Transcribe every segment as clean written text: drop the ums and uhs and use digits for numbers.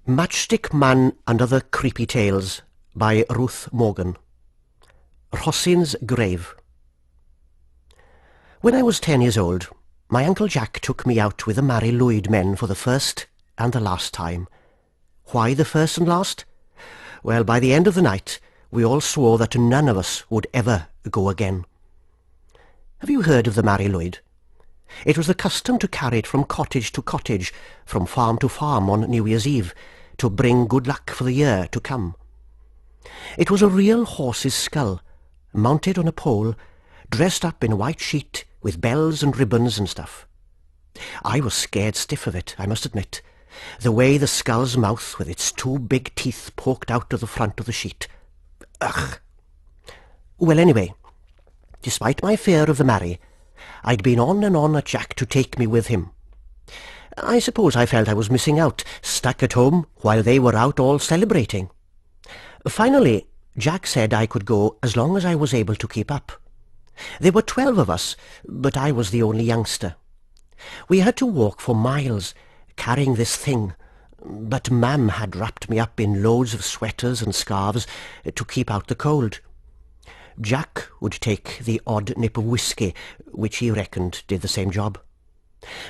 Matchstick Man and Other Creepy Tales by Ruth Morgan. Rhosin's Grave. When I was 10 years old, my Uncle Jack took me out with the Clybiau08 men for the first and the last time. Why the first and last? Well, by the end of the night, we all swore that none of us would ever go again. Have you heard of the Clybiau08? It was the custom to carry it from cottage to cottage, from farm to farm on New Year's Eve, to bring good luck for the year to come. It was a real horse's skull, mounted on a pole, dressed up in a white sheet with bells and ribbons and stuff. I was scared stiff of it, I must admit, the way the skull's mouth with its two big teeth poked out of the front of the sheet. Ugh! Well, anyway, despite my fear of the marry, I'd been on and on at Jack to take me with him. I suppose I felt I was missing out, stuck at home while they were out all celebrating. Finally, Jack said I could go as long as I was able to keep up. There were 12 of us, but I was the only youngster. We had to walk for miles, carrying this thing, but Mam had wrapped me up in loads of sweaters and scarves to keep out the cold. Jack would take the odd nip of whiskey, which he reckoned did the same job.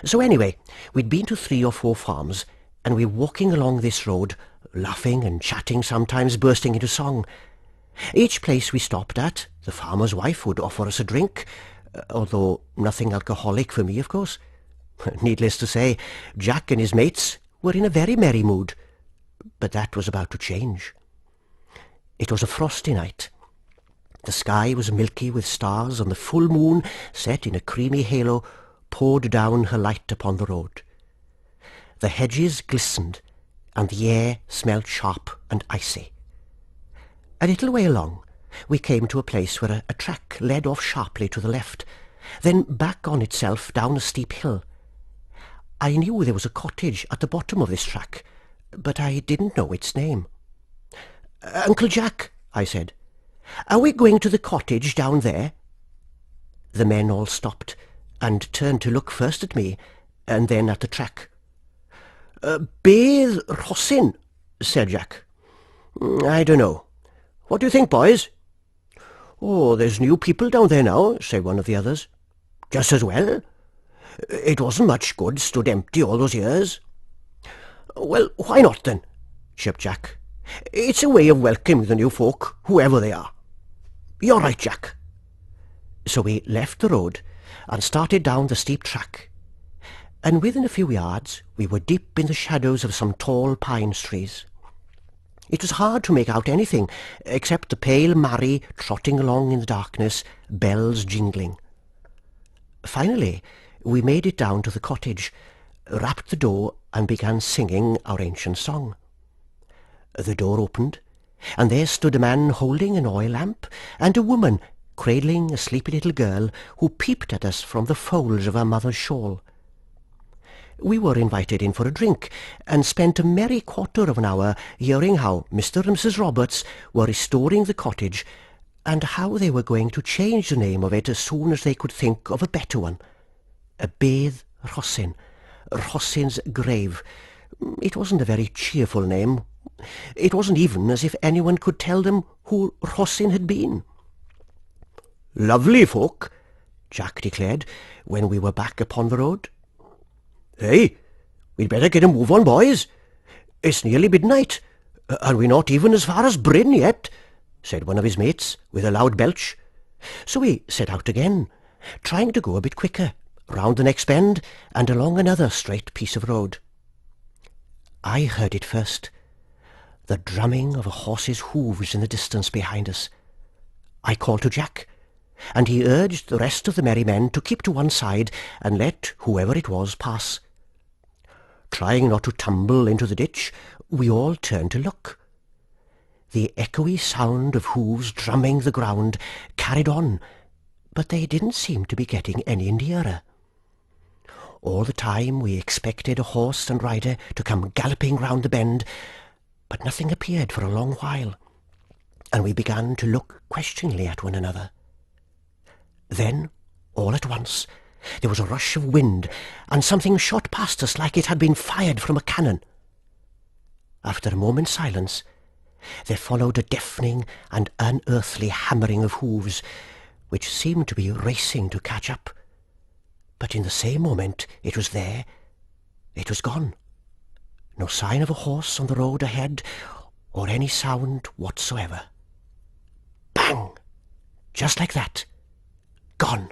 So anyway, we'd been to 3 or 4 farms, and we were walking along this road, laughing and chatting, sometimes bursting into song. Each place we stopped at, the farmer's wife would offer us a drink, although nothing alcoholic for me, of course. Needless to say, Jack and his mates were in a very merry mood, but that was about to change. It was a frosty night. The sky was milky with stars, and the full moon, set in a creamy halo, poured down her light upon the road. The hedges glistened, and the air smelled sharp and icy. A little way along, we came to a place where a track led off sharply to the left, then back on itself down a steep hill. I knew there was a cottage at the bottom of this track, but I didn't know its name. "Uncle Jack," I said, "are we going to the cottage down there?" The men all stopped and turned to look first at me and then at the track. "Beth Rhosin," said Jack. "I don't know. What do you think, boys?" "Oh, there's new people down there now," said one of the others. "Just as well. It wasn't much good stood empty all those years." "Well, why not then?" chirped Jack. "It's a way of welcoming the new folk, whoever they are." "You're right, Jack." So we left the road and started down the steep track, and within a few yards we were deep in the shadows of some tall pine trees. It was hard to make out anything except the pale Mary trotting along in the darkness, bells jingling. Finally, we made it down to the cottage, rapped the door, and began singing our ancient song. The door opened, and there stood a man holding an oil lamp, and a woman cradling a sleepy little girl who peeped at us from the folds of her mother's shawl. We were invited in for a drink, and spent a merry quarter of an hour hearing how Mr. and Mrs. Roberts were restoring the cottage, and how they were going to change the name of it as soon as they could think of a better one. Beth Rhosin, Rhosin's Grave. It wasn't a very cheerful name. It wasn't even as if anyone could tell them who Rhosin had been. "Lovely folk," Jack declared, when we were back upon the road. "Hey, we'd better get a move on, boys. It's nearly midnight, and we're not even as far as Bryn yet," said one of his mates, with a loud belch. So we set out again, trying to go a bit quicker, round the next bend, and along another straight piece of road. I heard it first, the drumming of a horse's hooves in the distance behind us. I called to Jack, and he urged the rest of the merry men to keep to one side and let whoever it was pass. Trying not to tumble into the ditch, we all turned to look. The echoey sound of hooves drumming the ground carried on, but they didn't seem to be getting any nearer. All the time we expected a horse and rider to come galloping round the bend, but nothing appeared for a long while, and we began to look questioningly at one another. Then, all at once, there was a rush of wind, and something shot past us like it had been fired from a cannon. After a moment's silence, there followed a deafening and unearthly hammering of hooves, which seemed to be racing to catch up. But in the same moment it was there. It was gone. No sign of a horse on the road ahead, or any sound whatsoever. Bang! Just like that. Gone.